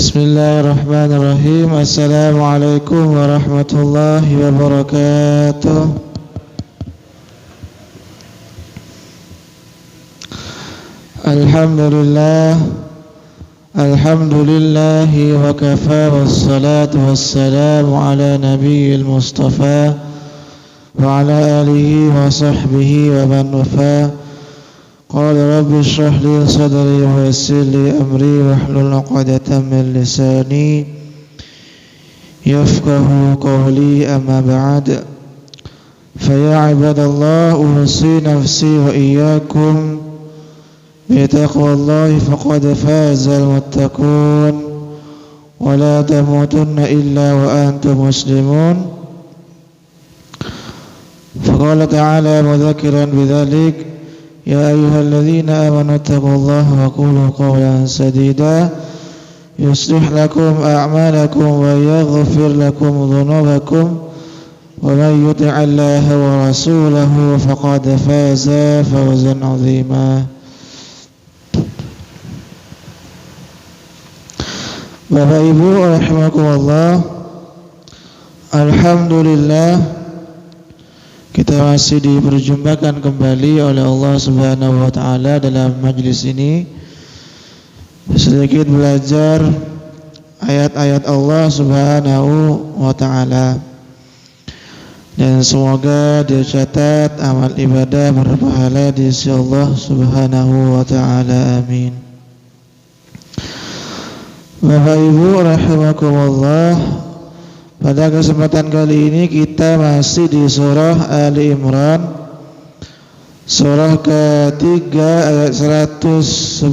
Bismillahirrahmanirrahim. Assalamualaikum warahmatullahi wabarakatuh. Alhamdulillahi wa kafa, wassalatu wassalamu ala nabiyil mustafa wa ala alihi wa sahbihi wa man wafa. Qala rabbi shrah li sadri wa yassir li amri wahlul 'uqdatam min lisani yafqahu qawli, amma ba'd. Fa ya ibadallah, usi nafsi wa iyyakum bi taqwallahi faqad fazal muttaqun wa la tamutunna illa wa antum muslimun. Faqala ta'ala mudzakiran bidzalik: Ya ayyuhalladzina amanu taqullaha wa qulu qawlan sadida yuslih lakum a'malakum wa yaghfir lakum dhunubakum wa man yuti'illaha wa rasulahu faqad faza fawzan 'azima. Bapak Ibu rahimakumullah, alhamdulillah kita masih diperjumpakan kembali oleh Allah Subhanahu wa taala dalam majlis ini, sedikit belajar ayat-ayat Allah Subhanahu wa taala, dan semoga dicatat amal ibadah berpahala di sisi Allah Subhanahu wa taala. Amin. Bapak Ibu rahimakumullah, pada kesempatan kali ini kita masih di surah Ali Imran, surah ketiga ayat 110.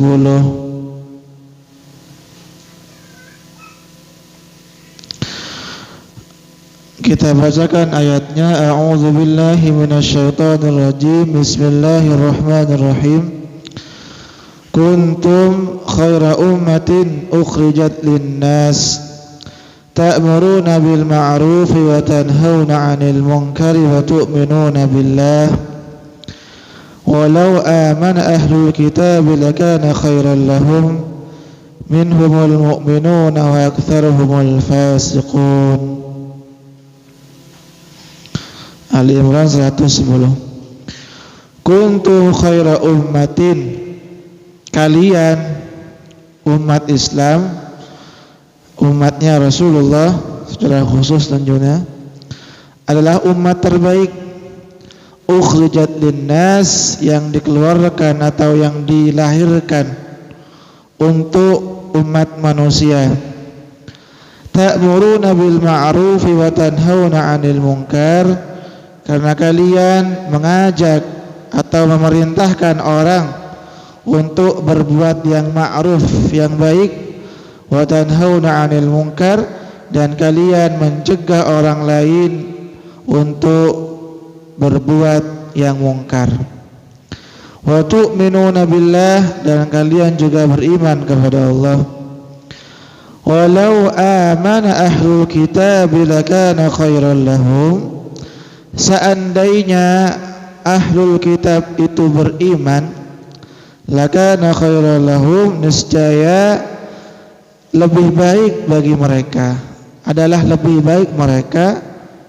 Kita bacakan ayatnya. A'udzu billahi minasyaitonir rajim. Bismillahirrahmanirrahim. Kuntum khaira ummatin ukhrijat lin-nas ta'muruna bil ma'ruf wa tanhauna 'anil munkari wa tu'minuna billah walau amana ahlul kitabi lakana khairan lahum minhumul mu'minuna wa aktsaruhumul fasiqun. Ali Imran 110. Kuntum khaira ummatin, kalian umat Islam, umatnya Rasulullah secara khusus tentunya, adalah umat terbaik. Ukhrijat linnas, yang dikeluarkan atau yang dilahirkan untuk umat manusia. Ta'muruna bil ma'ruf wa tanhauna 'anil munkar, karena kalian mengajak atau memerintahkan orang untuk berbuat yang ma'ruf, yang baik, wa tanhauna 'anil munkar, dan kalian mencegah orang lain untuk berbuat yang mungkar. Wa tu'minuna billah, dan kalian juga beriman kepada Allah. Walau amana ahlul kitab lakana khairan lahum, seandainya ahlul kitab itu beriman, lakana khairan lahum, niscaya lebih baik bagi mereka, adalah lebih baik mereka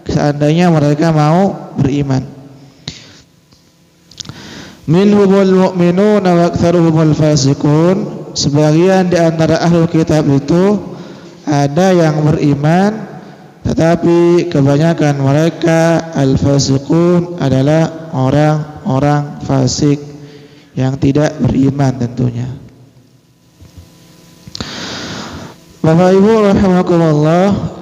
seandainya mereka mau beriman. Minhumul mu'minuna wa aktsaruhumul fasiqun, sebagian di antara ahlul kitab itu ada yang beriman, tetapi kebanyakan mereka al-fasiqun adalah orang-orang fasik yang tidak beriman tentunya. Bapak Ibu rahimakumullah,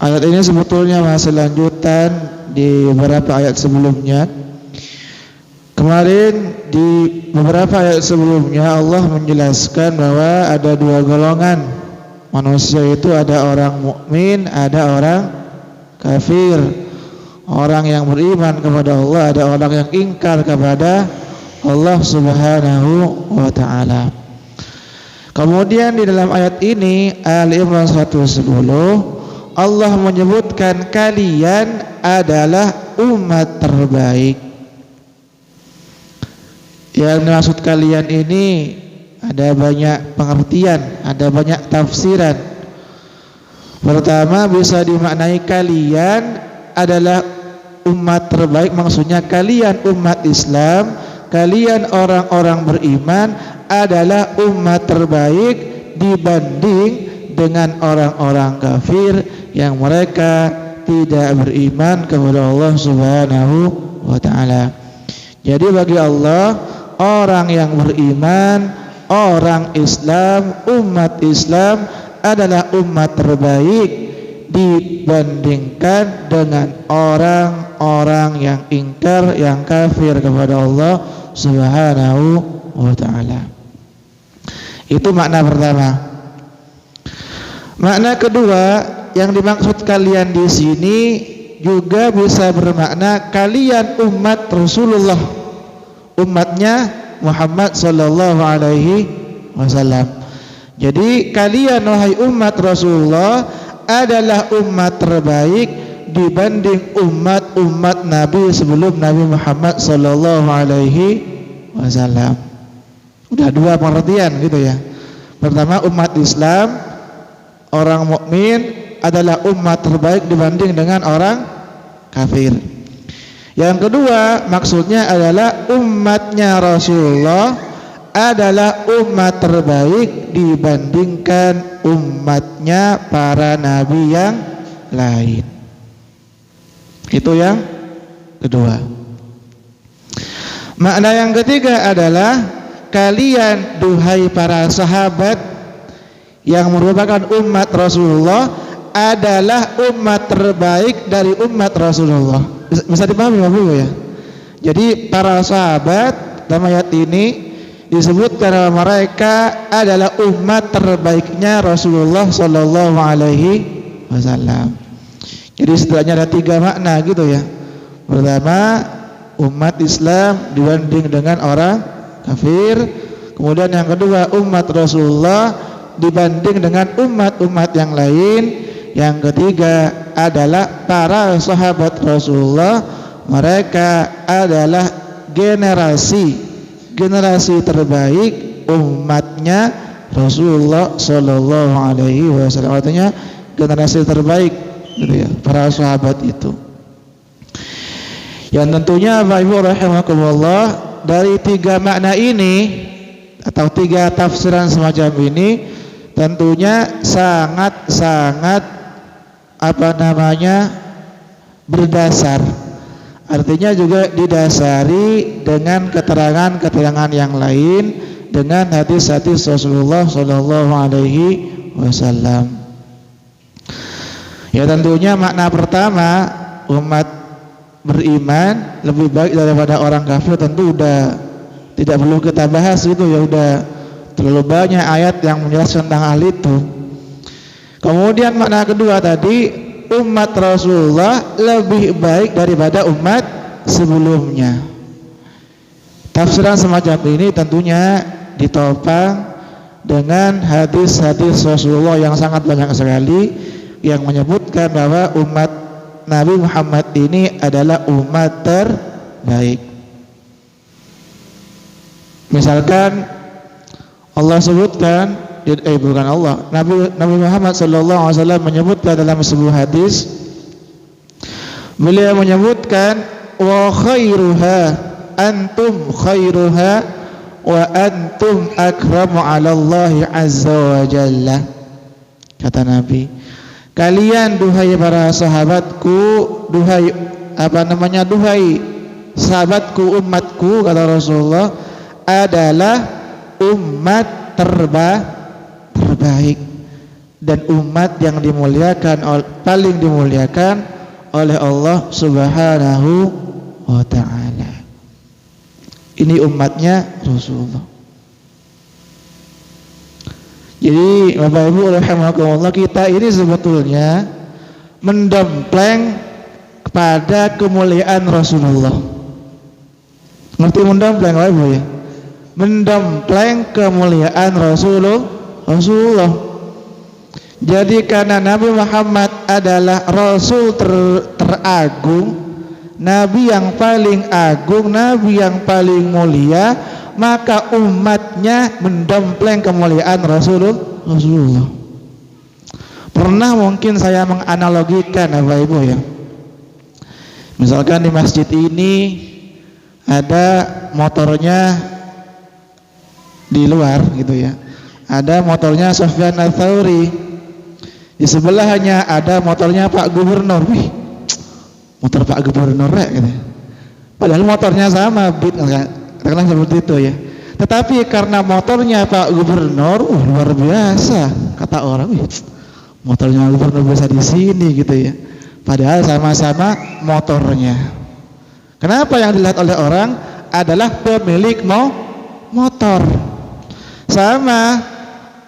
ayat ini sebetulnya masih lanjutan di beberapa ayat sebelumnya. Kemarin di beberapa ayat sebelumnya Allah menjelaskan bahwa ada dua golongan manusia, itu ada orang mukmin, ada orang kafir. Orang yang beriman kepada Allah, ada orang yang ingkar kepada Allah Subhanahu wa taala. Kemudian di dalam ayat ini Ali Imran 110, Allah menyebutkan kalian adalah umat terbaik. Yang dimaksud kalian ini ada banyak pengertian, ada banyak tafsiran. Pertama bisa dimaknai kalian adalah umat terbaik, maksudnya kalian umat Islam, kalian orang-orang beriman adalah umat terbaik dibanding dengan orang-orang kafir yang mereka tidak beriman kepada Allah Subhanahu wa taala. Jadi bagi Allah, orang yang beriman, orang Islam, umat Islam adalah umat terbaik dibandingkan dengan orang-orang yang ingkar, yang kafir kepada Allah Subhanahu wa taala. Itu makna pertama. Makna kedua, yang dimaksud kalian di sini juga bisa bermakna kalian umat Rasulullah, umatnya Muhammad sallallahu alaihi wasallam. Jadi kalian wahai umat Rasulullah adalah umat terbaik dibanding umat-umat Nabi sebelum Nabi Muhammad sallallahu alaihi wasallam. Udah dua pengertian gitu ya. Pertama, umat Islam, orang mukmin adalah umat terbaik dibanding dengan orang kafir. Yang kedua, maksudnya adalah umatnya Rasulullah adalah umat terbaik dibandingkan umatnya para nabi yang lain. Itu yang kedua. Makna yang ketiga adalah kalian duhai para sahabat yang merupakan umat Rasulullah adalah umat terbaik dari umat Rasulullah. Bisa dipahami Bapak Ibu ya? Jadi para sahabat dalam ayat ini disebutkan bahwa mereka adalah umat terbaiknya Rasulullah sallallahu alaihi wasallam. Jadi setidaknya ada tiga makna gitu ya. Pertama, umat Islam dibanding dengan orang kafir. Kemudian yang kedua, umat Rasulullah dibanding dengan umat-umat yang lain. Yang ketiga adalah para sahabat Rasulullah, mereka adalah generasi terbaik umatnya Rasulullah sallallahu alaihi wasallam. Artinya generasi terbaik gitu ya, para sahabat itu. Yang tentunya Bapak Ibu rahimakumullah, dari tiga makna ini atau tiga tafsiran semacam ini tentunya sangat berdasar. Artinya juga didasari dengan keterangan-keterangan yang lain, dengan hadis-hadis Rasulullah sallallahu alaihi wasallam. Ya tentunya makna pertama, umat beriman lebih baik daripada orang kafir, tentu udah tidak perlu kita bahas itu ya, udah terlalu banyak ayat yang menjelaskan tentang hal itu. Kemudian makna kedua tadi, umat Rasulullah lebih baik daripada umat sebelumnya. Tafsiran semacam ini tentunya ditopang dengan hadis-hadis Rasulullah yang sangat banyak sekali yang menyebutkan bahwa umat Nabi Muhammad ini adalah umat terbaik. Misalkan Allah sebutkan, bukan Allah, Nabi Muhammad sallallahu alaihi wasallam menyebutkan dalam sebuah hadis, beliau menyebutkan wa khairuha antum khairuha wa antum akramu 'ala Allah azza wa jalla. Kata Nabi, kalian duhai para sahabatku, duhai sahabatku, umatku, kata Rasulullah, adalah umat terbaik dan umat yang dimuliakan, paling dimuliakan oleh Allah Subhanahu wa ta'ala. Ini umatnya Rasulullah. Jadi Bapak Ibu rahimakumullah, kita ini sebetulnya mendompleng kepada kemuliaan Rasulullah. Ngerti mendompleng Bapak Ibu ya? Mendompleng kemuliaan Rasulullah. Jadi karena Nabi Muhammad adalah Rasul teragung, Nabi yang paling agung, Nabi yang paling mulia, maka umatnya mendompleng kemuliaan Rasulullah. Pernah mungkin saya menganalogikan Bapak Ibu ya, misalkan di masjid ini ada motornya di luar gitu ya, ada motornya Sufyan Ats-Tsauri, di sebelahnya ada motornya Pak Gubernur. Wih, motor Pak Gubernur ya gitu. Padahal motornya sama, katakanlah seperti itu ya. Tetapi karena motornya Pak Gubernur, luar biasa, kata orang, wih, motornya Gubernur bisa di sini gitu ya. Padahal sama-sama motornya. Kenapa yang dilihat oleh orang adalah pemilik motor? Sama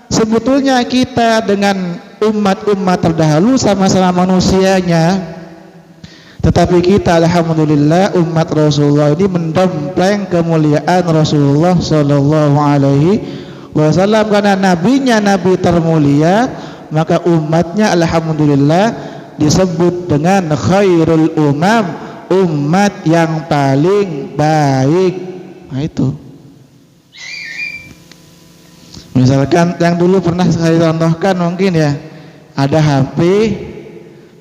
sebetulnya kita dengan umat-umat terdahulu sama-sama manusianya, tetapi kita alhamdulillah umat Rasulullah ini mendompleng kemuliaan Rasulullah sallallahu alaihi wasallam, karena nabinya nabi termulia, maka umatnya alhamdulillah disebut dengan khairul umam, umat yang paling baik. Nah itu. Misalkan yang dulu pernah saya contohkan mungkin ya, ada HP,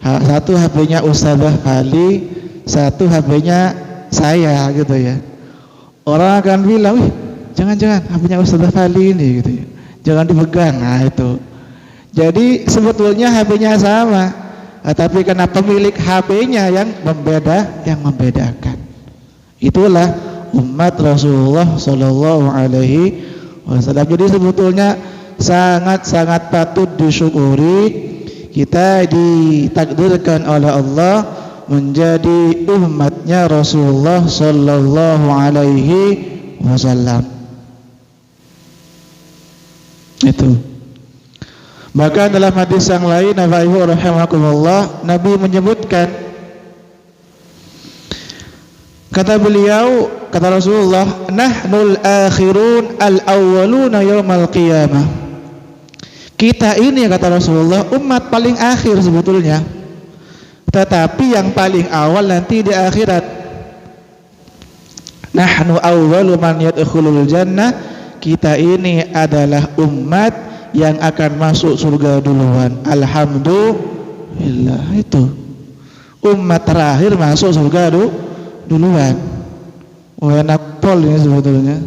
satu HP-nya Ustadzah Fali, satu HP-nya saya gitu ya. Orang akan bilang, wih, jangan-jangan HP-nya Ustadzah Fali ini gitu ya, jangan dipegang. Nah itu. Jadi sebetulnya HP-nya sama, tapi karena pemilik HP-nya yang membedakan. Itulah umat Rasulullah Sallallahu Alaihi Wasallam. Jadi sebetulnya sangat-sangat patut disyukuri kita ditakdirkan oleh Allah menjadi umatnya Rasulullah Sallallahu Alaihi Wasallam. Itu. Bahkan dalam hadis yang lain, Bapak Ibu rahimakumullah, Nabi menyebutkan, kata beliau, kata Rasulullah, nahnul akhirun al-awwaluna yaumal qiyamah. Kita ini, kata Rasulullah, umat paling akhir sebetulnya, tetapi yang paling awal nanti di akhirat. Nahnu awwalu man yadkhulul jannah. Kita ini adalah umat yang akan masuk surga duluan. Alhamdulillah. Itu umat terakhir masuk surga duluan. Enak pol ini sebetulnya.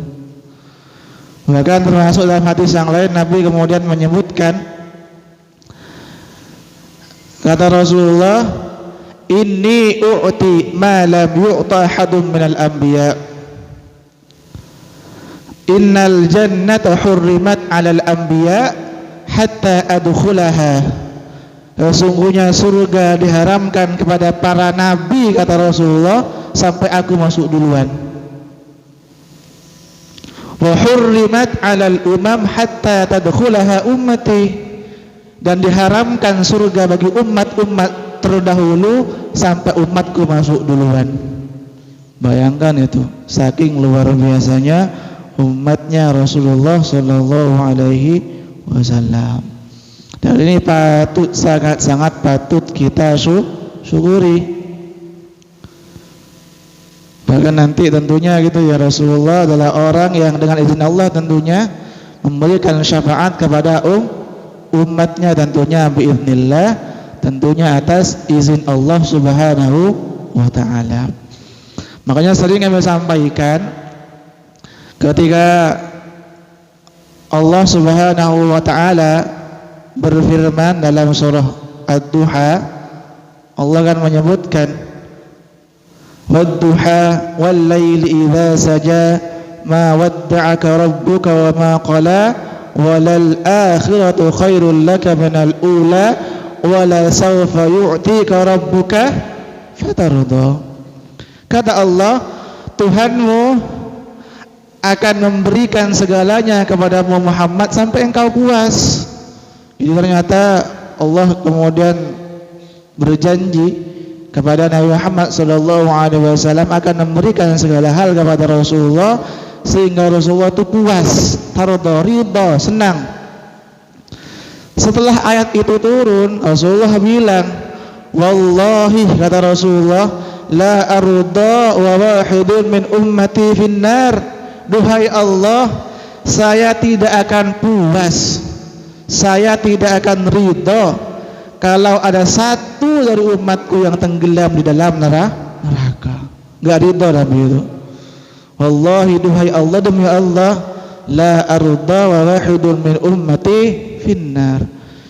Bahkan termasuk dalam hadis yang lain, Nabi kemudian menyebutkan, kata Rasulullah, inni u'ti ma lam yu'ta hadum minal anbiya. Innal jannata hurrimat 'alal anbiya hatta adkhulaha. Sesungguhnya surga diharamkan kepada para nabi, kata Rasulullah, sampai aku masuk duluan. Wa hurrimat 'alal umam hatta tadkhulaha ummati. Dan diharamkan surga bagi umat-umat terdahulu sampai umatku masuk duluan. Bayangkan itu, saking luar biasanya umatnya Rasulullah Sallallahu Alaihi Wasallam. Dan ini patut, sangat-sangat patut kita syukuri. Bahkan nanti tentunya gitu ya, Rasulullah adalah orang yang dengan izin Allah tentunya memberikan syafaat kepada umatnya, tentunya biiznillah, tentunya atas izin Allah Subhanahu wa Ta'ala. Makanya sering kami sampaikan, ketika Allah Subhanahu wa Ta'ala berfirman dalam surah Ad-Duha, Allah kan menyebutkan, wad-duha wal-laili idza saja ma wadda'aka rabbuka wa ma qala walal akhiratu khairul laka minal ula wala sawfa yu'tika rabbuka fatarda. Kata Allah, Tuhanmu akan memberikan segalanya kepadamu Muhammad sampai engkau puas. Ini ternyata Allah kemudian berjanji kepada Nabi Muhammad SAW akan memberikan segala hal kepada Rasulullah sehingga Rasulullah itu puas, tarda, ridha, senang. Setelah ayat itu turun, Rasulullah bilang, wallahi, kata Rasulullah, la arda wa wahidun min ummati finnar duhai Allah, saya tidak akan puas, saya tidak akan ridho kalau ada satu dari umatku yang tenggelam di dalam neraka. Enggak ridho Nabi itu. Wallahi duhai Allah, demi Allah, la arda wa wahidun min ummati finnar.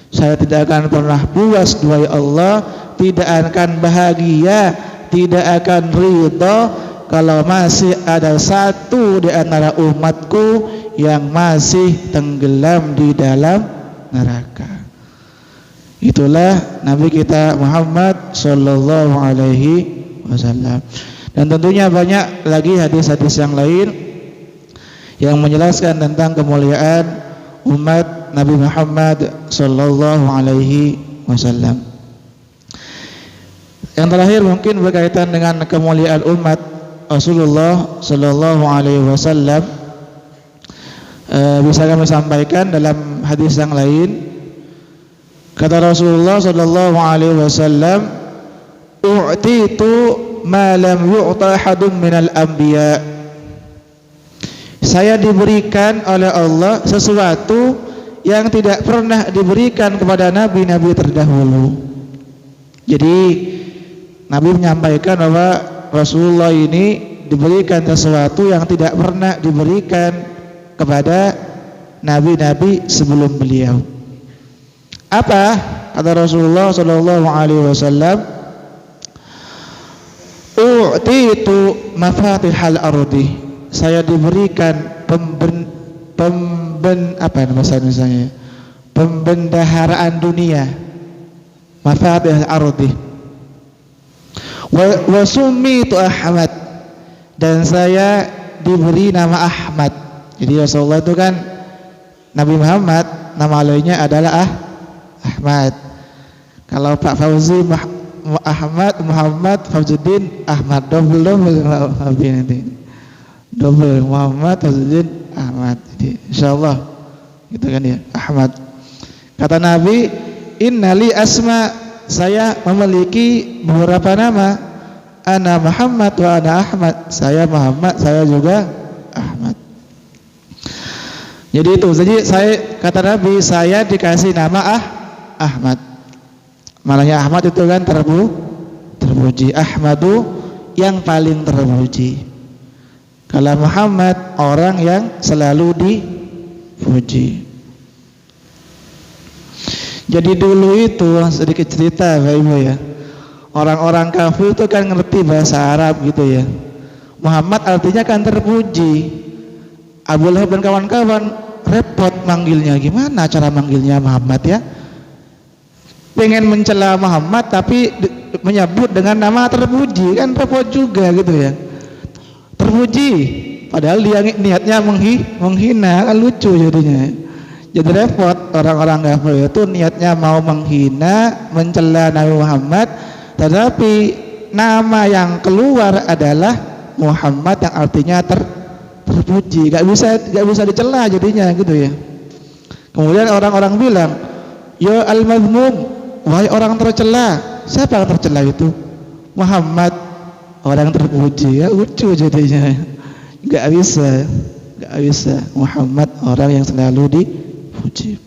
Saya tidak akan pernah puas duhai Allah, tidak akan bahagia, tidak akan ridho kalau masih ada satu di antara umatku yang masih tenggelam di dalam neraka. Itulah Nabi kita Muhammad sallallahu alaihi wasallam. Dan tentunya banyak lagi hadis-hadis yang lain yang menjelaskan tentang kemuliaan umat Nabi Muhammad sallallahu alaihi wasallam. Yang terakhir mungkin berkaitan dengan kemuliaan umat Rasulullah sallallahu alaihi wasallam, bisa kami sampaikan dalam hadis yang lain. Kata Rasulullah sallallahu alaihi wasallam, "U'titu ma lam yu'ta hadun minal anbiya." Saya diberikan oleh Allah sesuatu yang tidak pernah diberikan kepada nabi-nabi terdahulu. Jadi Nabi menyampaikan bahwa Rasulullah ini diberikan sesuatu yang tidak pernah diberikan kepada nabi-nabi sebelum beliau. Apa kata Rasulullah sallallahu alaihi wasallam? U'titu mafatihal ardi. Saya diberikan pembendaharaan dunia. Mafatihal ardi. Wa summitu Ahmad, dan saya diberi nama Ahmad. Jadi Rasulullah itu kan Nabi Muhammad, nama lainnya adalah Ahmad. Kalau Pak Fauzi Ahmad Muhammad Fauzuddin Ahmad, double nanti. Double Muhammad Fauzuddin Ahmad. Jadi insyaallah gitu kan ya, Ahmad. Kata Nabi, innali asma, saya memiliki beberapa nama. Ana Muhammad wa ana Ahmad. Saya Muhammad, saya juga Ahmad. Jadi itu. Jadi saya, kata Nabi, saya dikasih nama Ahmad. Malahnya Ahmad itu kan terpuji. Ahmadu yang paling terpuji. Kalau Muhammad orang yang selalu dipuji. Jadi dulu itu sedikit cerita Bapak Ibu ya. Orang-orang kafir itu kan ngerti bahasa Arab gitu ya. Muhammad artinya kan terpuji. Abu Lahab dan kawan-kawan repot manggilnya. Gimana cara manggilnya Muhammad ya? Pengen mencela Muhammad tapi menyebut dengan nama terpuji, kan repot juga gitu ya. Terpuji padahal dia niatnya menghina, kan lucu jadinya. Jadi repot orang-orang kafir itu niatnya mau menghina, mencela Nabi Muhammad, tetapi nama yang keluar adalah Muhammad yang artinya terpuji, gak bisa dicela jadinya gitu ya. Kemudian orang-orang bilang, ya al-mazmum, wahai orang tercela. Siapa yang tercela itu? Muhammad, orang terpuji. Ya lucu jadinya. Gak bisa. Muhammad orang yang selalu dipuji.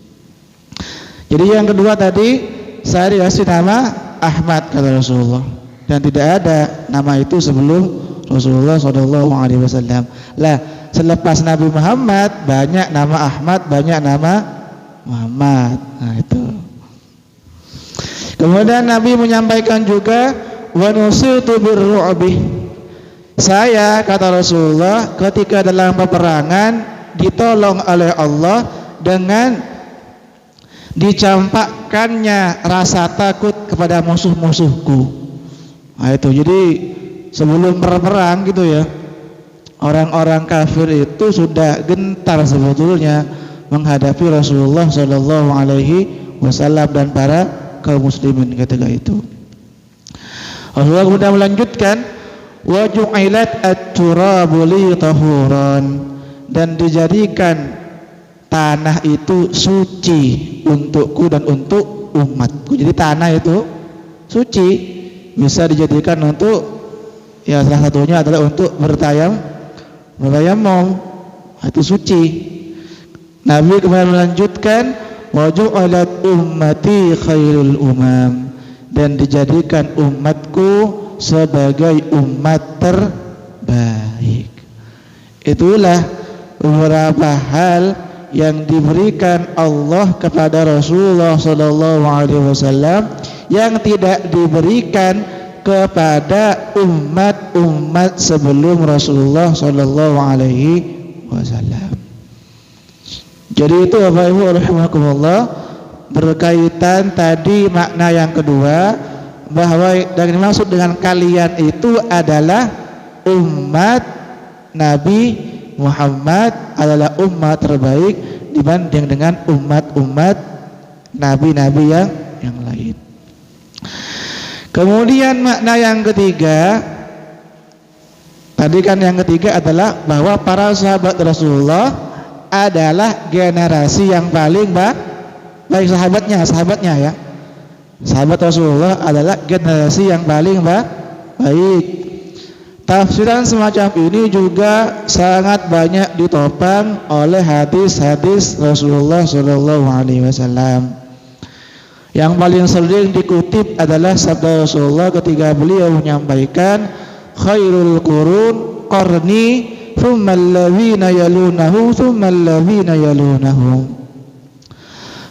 Jadi yang kedua tadi, saya dikasih nama Ahmad kata Rasulullah, dan tidak ada nama itu sebelum Rasulullah SAW. Lah selepas Nabi Muhammad banyak nama Ahmad, banyak nama Muhammad. Nah itu. Kemudian Nabi menyampaikan juga, wa nusirtu birru'bi. Saya kata Rasulullah ketika dalam peperangan ditolong oleh Allah dengan dicampakkannya rasa takut kepada musuh-musuhku. Nah itu. Jadi sebelum perang gitu ya, orang-orang kafir itu sudah gentar sebetulnya menghadapi Rasulullah sallallahu alaihi wasallam dan para kaum muslimin ketika itu. Rasulullah kemudian melanjutkan, wa ju'ilat at-turabu li tahuran, dan dijadikan tanah itu suci untukku dan untuk umatku. Jadi tanah itu suci, bisa dijadikan untuk, ya salah satunya adalah untuk bertayamum. itu suci. Nabi kemudian melanjutkan wa ju'alat ummati khairul umam, dan dijadikan umatku sebagai umat terbaik. Itulah beberapa hal yang diberikan Allah kepada Rasulullah sallallahu alaihi wasallam yang tidak diberikan kepada umat-umat sebelum Rasulullah sallallahu alaihi wasallam. Jadi itu Bapak Ibu rahimakumullah, berkaitan tadi makna yang kedua, bahwa yang dimaksud dengan kalian itu adalah umat Nabi Muhammad adalah umat terbaik dibanding dengan umat-umat nabi-nabi yang lain. Kemudian makna yang ketiga, tadi kan yang ketiga adalah bahwa para sahabat Rasulullah adalah generasi yang paling baik, sahabatnya ya. Sahabat Rasulullah adalah generasi yang paling baik. Tafsiran semacam ini juga sangat banyak ditopang oleh hadis-hadis Rasulullah sallallahu alaihi wasallam. Yang paling sering dikutip adalah sabda Rasulullah ketika beliau menyampaikan khairul qurun qarni thumma alladhina yalunahu thumma alladhina yalunahu.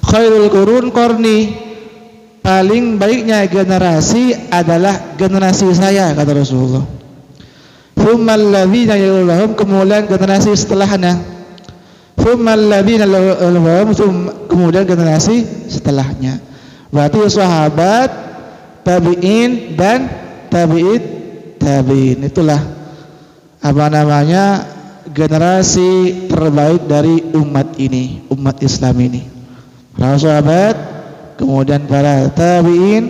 Khairul qurun qarni, paling baiknya generasi adalah generasi saya, kata Rasulullah. Thumma alladhina yalunahum, kemudian generasi setelahnya. Thumma alladhina yalunahum, kemudian generasi setelahnya. Berarti sahabat, tabi'in dan tabi'in. Itulah generasi terbaik dari umat ini, umat Islam ini. Para sahabat, kemudian para tabi'in,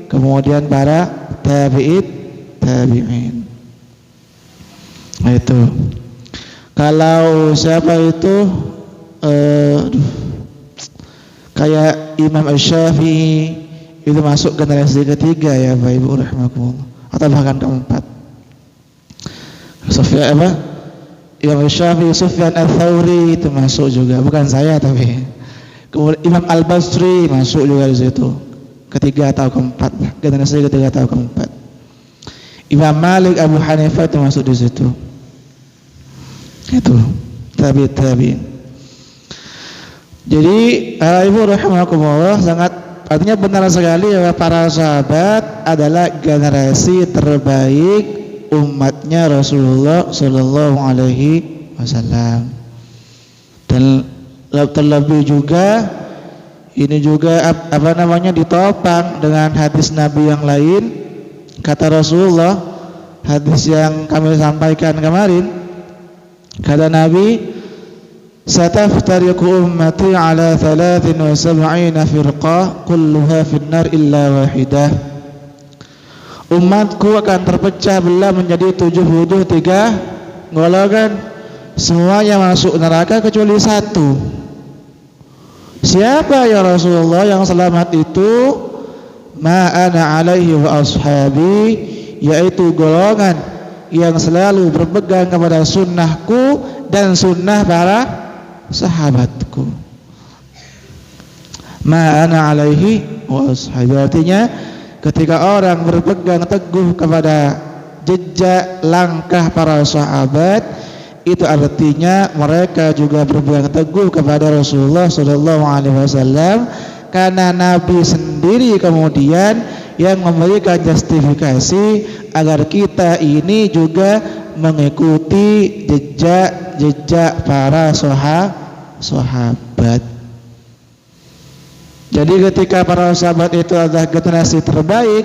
kemudian para tabi'in. Nah itu. Kalau siapa itu kayak Imam Asy-Syafi'i itu masuk generasi ketiga ya Bapak Ibu rahimakumullah, atau bahkan keempat. Imam Asy-Syafi'i, Sufyan Ats-Tsauri itu masuk juga, bukan saya tapi. Kemudian Imam Al-Basri masuk juga di situ, ketiga atau keempat lah, generasi ketiga atau keempat. Imam Malik, Abu Hanifah itu masuk di situ. Itu tabi'in. Jadi Ibu rahimakumullah, sangat artinya benar sekali bahwa para sahabat adalah generasi terbaik umatnya Rasulullah sallallahu alaihi wasallam. Dan terlebih juga ini juga ditopang dengan hadis Nabi yang lain. Kata Rasulullah, hadis yang kami sampaikan kemarin, kata Nabi, sataftariqu ummati ala 73 firqah kulluha finnar illa wahidah. Umatku akan terpecah belah menjadi 73 golongan, semuanya masuk neraka kecuali satu. Siapa ya Rasulullah yang selamat itu? Ma ana alaihi wa ashabi, yaitu golongan yang selalu berpegang kepada sunnahku dan sunnah para sahabatku. Ma ana alaihi wa ashabi, artinya ketika orang berpegang teguh kepada jejak langkah para sahabat, itu artinya mereka juga berpegang teguh kepada Rasulullah sallallahu alaihi wasallam, karena Nabi sendiri kemudian yang memberikan justifikasi agar kita ini juga mengikuti jejak para sahabat. Jadi ketika para sahabat itu adalah generasi terbaik,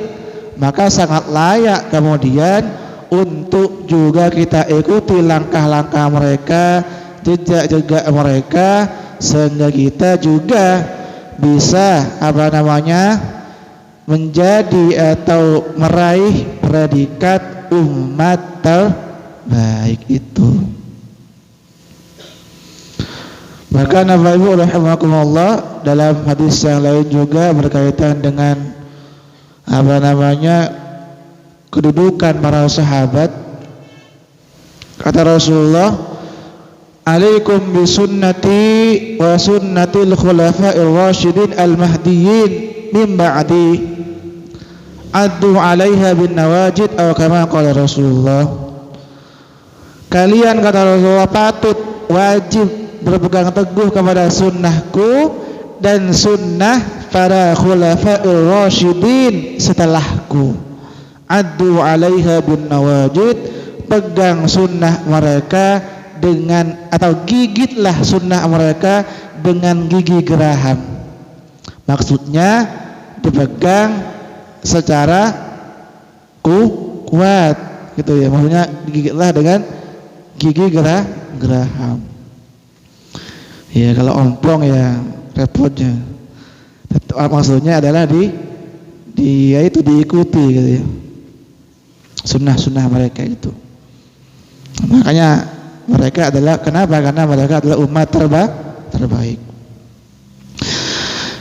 maka sangat layak kemudian untuk juga kita ikuti langkah-langkah mereka, jejak-jejak mereka, sehingga kita juga bisa menjadi atau meraih predikat umat terbaik itu. Bahkan Bapak Ibu rahimakumullah, dalam hadis yang lain juga berkaitan dengan kedudukan para sahabat, kata Rasulullah, alaikum bisunnati wa sunnatil khulafa'ir rasyidin al-mahdiyyin min ba'di addu 'alaiha bin nawajid atau kama qala Rasulullah. Kalian kata Rasulullah patut wajib berpegang teguh kepada sunnahku dan sunnah para khulafa'ir rasyidin setelahku. Addu 'alaiha bin nawajid, pegang sunnah mereka dengan atau gigitlah sunnah mereka dengan gigi geraham. Maksudnya dipegang secara kuat gitu ya, maksudnya digigitlah dengan gigi geraham. Ya kalau omplong ya repotnya. Maksudnya adalah yaitu diikuti gitu ya, sunnah mereka itu. Makanya mereka adalah, kenapa? Karena mereka adalah umat terbaik.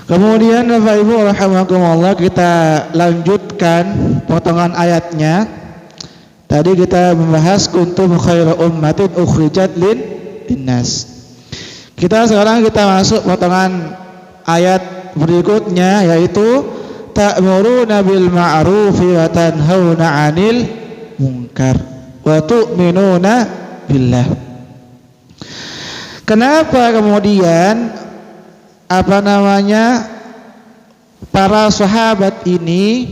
Kemudian Bapak Ibu rahimakumullah, kita lanjutkan potongan ayatnya. Tadi kita membahas kuntum khairu ummatin ukhrijat linnas. Sekarang kita masuk potongan ayat berikutnya, yaitu ta'muruna bil ma'rufi wa tanhauna 'anil munkar wa tu'minuna billah. Kenapa kemudian para sahabat ini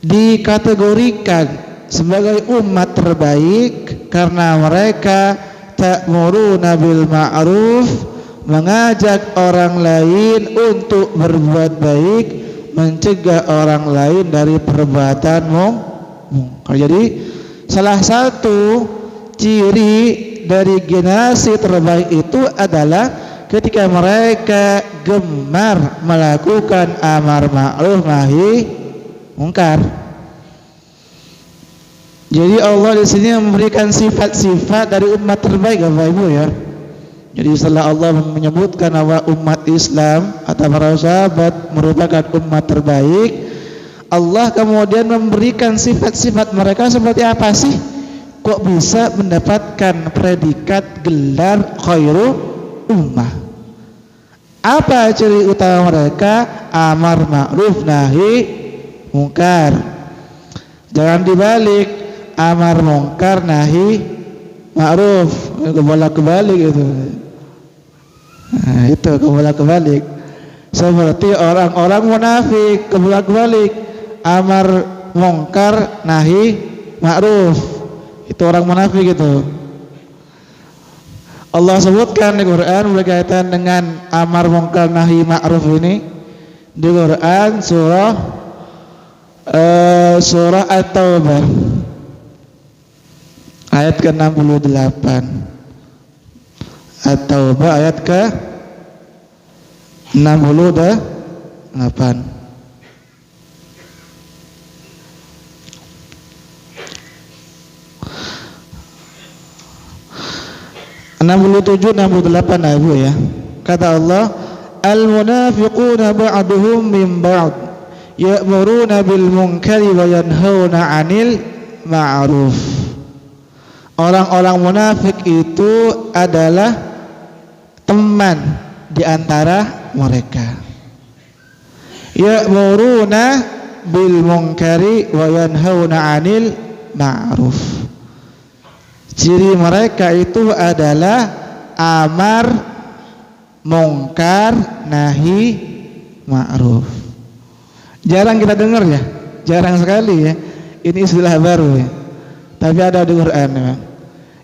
dikategorikan sebagai umat terbaik? Karena mereka ta'muruna bil ma'ruf, mengajak orang lain untuk berbuat baik, mencegah orang lain dari perbuatan mungkar. Jadi salah satu ciri dari generasi terbaik itu adalah ketika mereka gemar melakukan amar ma'ruf nahi mungkar. Jadi Allah di sini memberikan sifat-sifat dari umat terbaik, Bapak Ibu ya. Jadi setelah Allah menyebutkan bahwa umat Islam atau para sahabat merupakan umat terbaik, Allah kemudian memberikan sifat-sifat mereka seperti apa sih? Kok bisa mendapatkan predikat gelar khairu ummah? Apa ciri utama mereka? Amar ma'ruf nahi mungkar. Jangan dibalik, amar mungkar nahi ma'ruf, kebolak-balik itu. Nah, itu kebolak-balik. Seperti orang-orang munafik, kebolak-balik, amar mungkar nahi ma'ruf. Itu orang munafik itu. Allah sebutkan di Quran berkaitan dengan amar mungkar nahi ma'ruf ini di Quran surah At-Taubah ayat ke-68. At-Taubah ayat ke-68. 67 68 Ibu ya. Kata Allah, al-munafiquna ba'duhum min ba'd ya'muruna bil munkari wa yanhauna 'anil ma'ruf. Orang-orang munafik itu adalah teman di antara mereka. Ya'muruna bil munkari wa yanhauna 'anil ma'ruf. Ciri mereka itu adalah amar mungkar nahi ma'ruf. Jarang kita dengar ya, jarang sekali ya. Ini istilah baru ya. Tapi ada di Quran memang.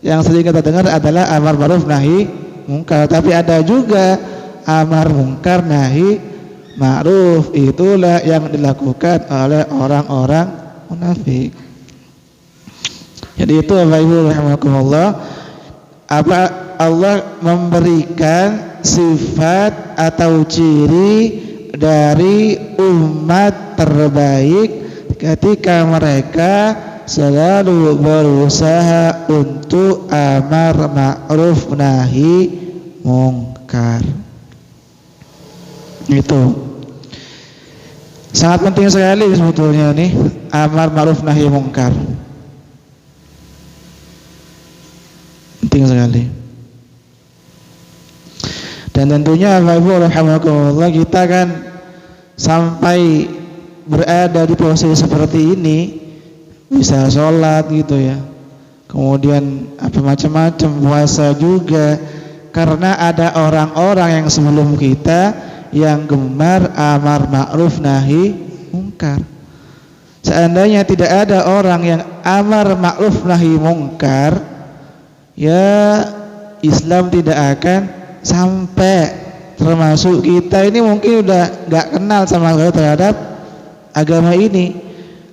Yang sering kita dengar adalah amar ma'ruf nahi mungkar. Tapi ada juga amar mungkar nahi ma'ruf. Itulah yang dilakukan oleh orang-orang munafik. Jadi itu Bapak Ibu rahimakumullah, apa Allah memberikan sifat atau ciri dari umat terbaik ketika mereka selalu berusaha untuk amar ma'ruf nahi mungkar. Itu sangat penting sekali sebetulnya nih, amar ma'ruf nahi mungkar. Penting sekali. Dan tentunya Bapak Ibu rahimakumullah, kita kan sampai berada di posisi seperti ini, bisa sholat gitu ya, kemudian apa macam-macam, puasa juga, karena ada orang-orang yang sebelum kita yang gemar amar ma'ruf nahi mungkar. Seandainya tidak ada orang yang amar ma'ruf nahi mungkar, ya Islam tidak akan sampai. Termasuk kita ini mungkin udah gak kenal sama sekali terhadap agama ini,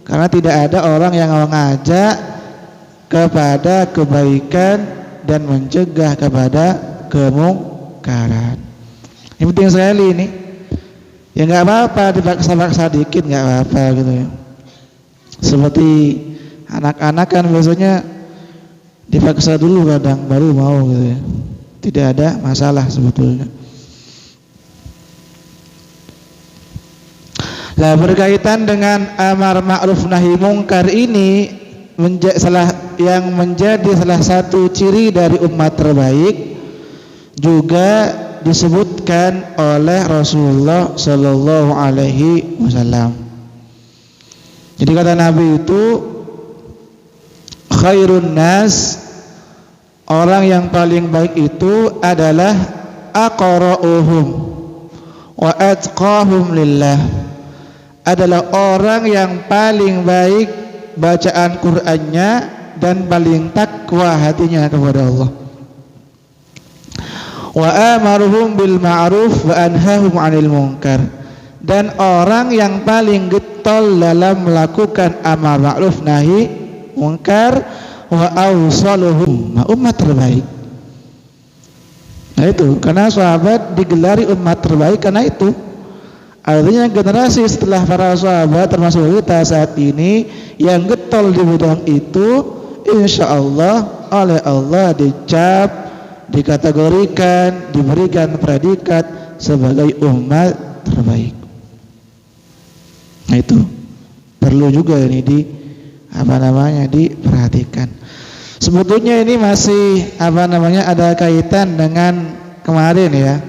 karena tidak ada orang yang mengajak kepada kebaikan dan mencegah kepada kemungkaran. Ini penting sekali ini. Ya nggak apa-apa dipaksa-paksa dikit, nggak apa-apa gitu ya. Seperti anak-anak kan biasanya dipaksa dulu kadang baru mau gitu ya. Tidak ada masalah sebetulnya. Nah, berkaitan dengan amar ma'ruf nahi mungkar ini yang menjadi salah satu ciri dari umat terbaik, juga disebutkan oleh Rasulullah Sallallahu Alaihi Wasallam. Jadi kata Nabi itu, khairun nas, orang yang paling baik itu adalah aqra'uhum wa atqahum lillah, adalah orang yang paling baik bacaan Qur'annya dan paling takwa hatinya kepada Allah. Wa amaruhum bil ma'ruf wa anhahum 'anil munkar, dan orang yang paling getol dalam melakukan amar ma'ruf nahi munkar, wa awsaluhum, umat terbaik. Nah itu, karena sahabat digelari umat terbaik karena itu. Artinya generasi setelah para sahabat termasuk kita saat ini yang getol di bidang itu, insyaallah oleh Allah dicap, dikategorikan, diberikan predikat sebagai umat terbaik. Nah itu perlu juga ini diperhatikan. Sebetulnya ini masih ada kaitan dengan kemarin ya,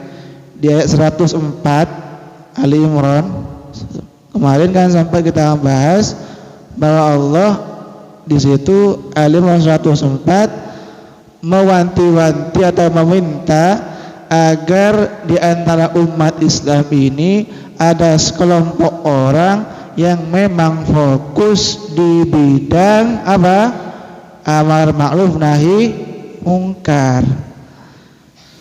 di ayat 104 Ali Imran. Kemarin kan sampai kita bahas bahwa Allah di situ Ali Imran 104 mewanti-wanti atau meminta agar di antara umat Islam ini ada sekelompok orang yang memang fokus di bidang amar ma'ruf nahi mungkar.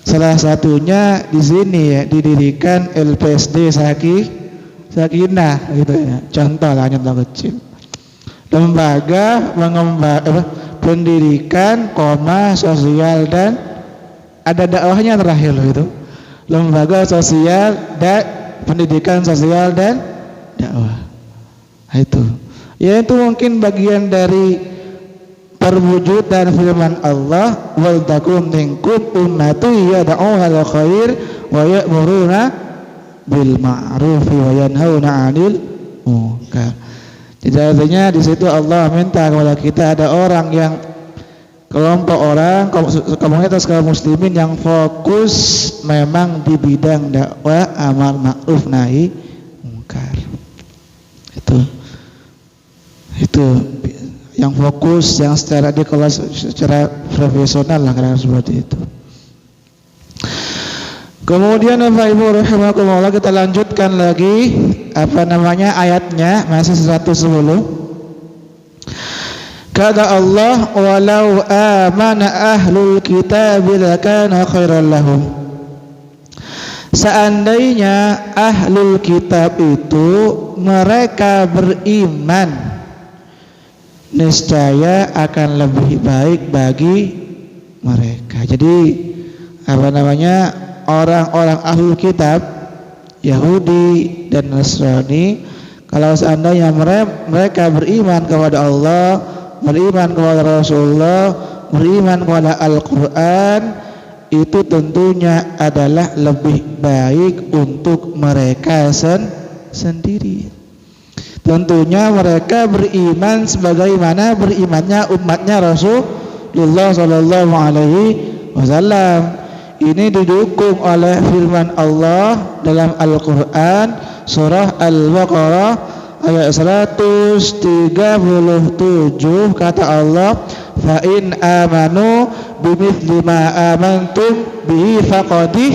Salah satunya di sini ya, didirikan LPSD Sakinah gitu ya. Contoh kecil. Lembaga pendidikan, sosial dan ada dakwahnya terakhir itu. Lembaga sosial dan pendidikan sosial dan dakwah. Nah, itu. Ya itu mungkin bagian dari perwujudan firman Allah, wal takum minkum ummatun yad'una ila khair wa ya'muruna bil ma'ruf wa yanhauna 'anil munkar. Jadi artinya di situ Allah minta kepada kita ada orang yang kelompok orang komunitas kaum muslimin yang fokus memang di bidang dakwah amar ma'ruf nahi munkar. Itu yang fokus, yang secara dikelola secara profesional lah, karena seperti itu. Kemudian Bapak Ibu rahimakumullah, kita lanjutkan lagi ayatnya masih 110. Kata Allah, walau amana ahlul kitab lakana khairan lahum. Seandainya ahlul kitab itu mereka beriman, niscaya akan lebih baik bagi mereka. Jadi orang-orang ahlul kitab Yahudi dan Nasrani, kalau seandainya mereka beriman kepada Allah, beriman kepada Rasulullah, beriman kepada Al-Quran, itu tentunya adalah lebih baik untuk mereka sendiri. Tentunya mereka beriman sebagaimana berimannya umatnya Rasulullah Sallallahu Alaihi Wasallam. ini didukung oleh firman Allah dalam Al-Quran surah Al-Baqarah ayat 137. Kata Allah, fa in amanu bimithli ma amantum bihi faqadih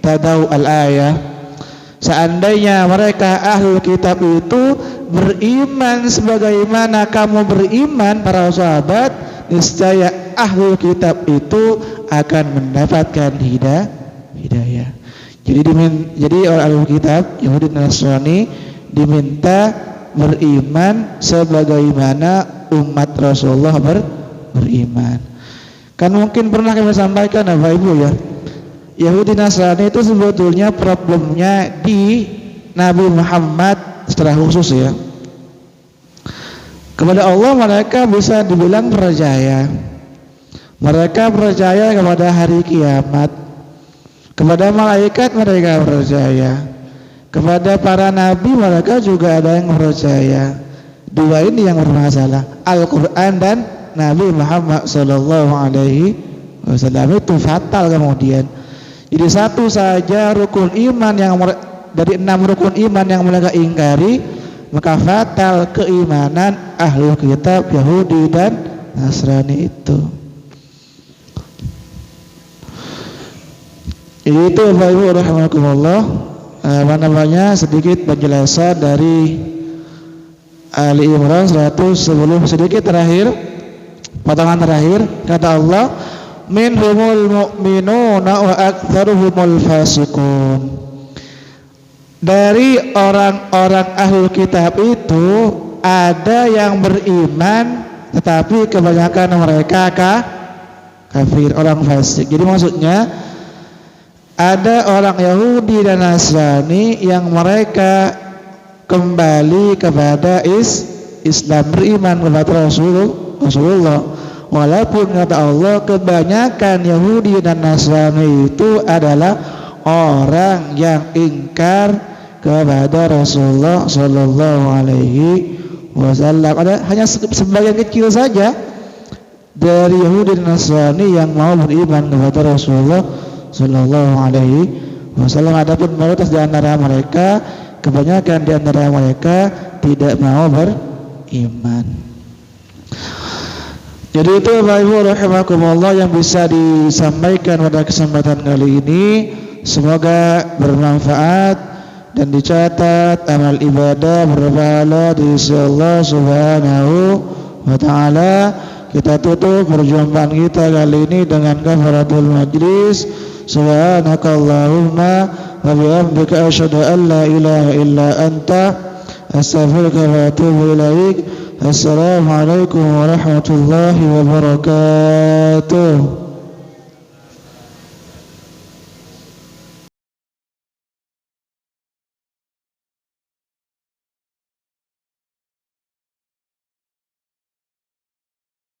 tadau al-ayah. Seandainya mereka ahlul kitab itu beriman sebagaimana kamu beriman para sahabat, niscaya ahlul kitab itu akan mendapatkan hidayah. Jadi orang ahlul kitab Yahudi dan Nasrani diminta beriman sebagaimana umat Rasulullah beriman. Kan mungkin pernah kami sampaikan Bapak Ibu ya, Yahudi Nasrani itu sebetulnya problemnya di Nabi Muhammad secara khusus ya. Kepada Allah mereka bisa dibilang percaya. Mereka percaya kepada hari kiamat. Kepada malaikat mereka percaya. Kepada para nabi mereka juga ada yang percaya. Dua ini yang bermasalah, Al-Quran dan Nabi Muhammad SAW. Itu fatal kemudian. Jadi satu saja rukun iman yang dari 6 rukun iman yang mereka ingkari, maka fatal keimanan ahlul kitab Yahudi dan Nasrani itu. Itu Bapak Ibu rahimakumullah, sedikit penjelasan dari Ali Imran 100 sebelum sedikit terakhir, potongan terakhir. Kata Allah, minhumul mu'minuna wa aktsaruhumul fasiqun. Dari orang-orang ahlul kitab itu ada yang beriman, tetapi kebanyakan mereka kafir, orang fasik. Jadi maksudnya ada orang Yahudi dan Nasrani yang mereka kembali kepada Islam, beriman kepada Rasulullah. Walaupun kata Allah kebanyakan Yahudi dan Nasrani itu adalah orang yang ingkar kepada Rasulullah Sallallahu Alaihi Wasallam. Ada hanya sebagian kecil saja dari Yahudi dan Nasrani yang mau beriman kepada Rasulullah Sallallahu Alaihi Wasallam. Adapun mayoritas di antara mereka, kebanyakan di antara mereka tidak mau beriman. Jadi itu Bapak Ibu rahimakumullah yang bisa disampaikan pada kesempatan kali ini. Semoga bermanfaat dan dicatat amal ibadah berpahala di sisi Allah Subhanahu wa taala. Kita tutup perjumpaan kita kali ini dengan kafaratul majlis. Subhanakallahumma wa bihamdika asyhadu an la ilaha illa anta astaghfiruka wa atubu ilaik. Assalamualaikum warahmatullahi wabarakatuh.